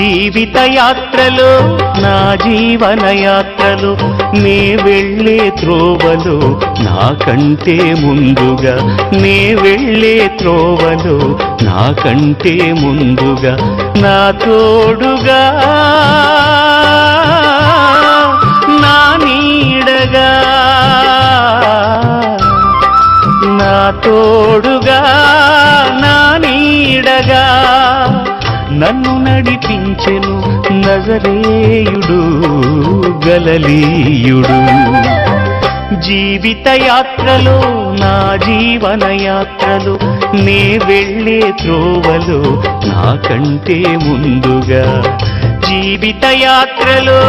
జీవిత యాత్రలో నా జీవన యాత్రలో నే వెళ్ళే త్రోవలో నాకంటే ముందుగా నే వెళ్ళే త్రోవలో నాకంటే ముందుగా నా తోడుగా నా నీడగా నా తోడుగా నా నీడగా నన్ను నడిపించెను నజరేయుడు గలలీయుడు. జీవిత యాత్రలో నా జీవన యాత్రలో నే వెళ్ళే త్రోవలో నాకంటే ముందుగా జీవిత యాత్రలో